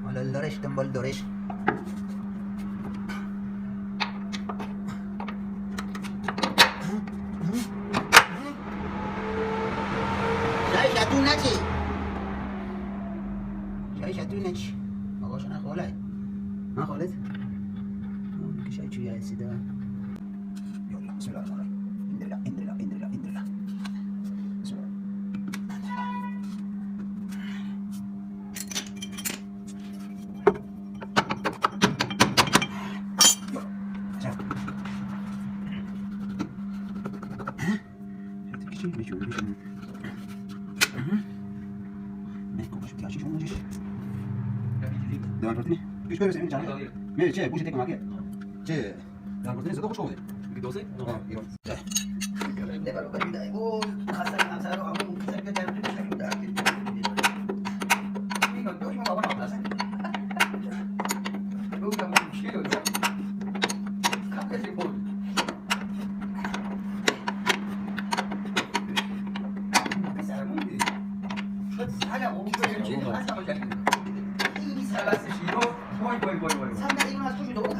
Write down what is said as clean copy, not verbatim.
حالا لارش دنبال دارش. شای شتون نچی آقاشو نخواله من خالد اون که شای چوی هستیده یالا بسم الله الرحمن الرحیم اندرلا بسم الله devam portini. Più spero se non c'è. Me c'è, poi c'è come che. C'è. devam portini dopo cosa? Che dose? No, io. C'è. Devo per dai. Oh, casa in casa ro amu che che devo dire che io non ma buona casa. Lo da un cielo. Cambia di po'. Sarà molto. Sarà molto. 상당히 일어날 수준도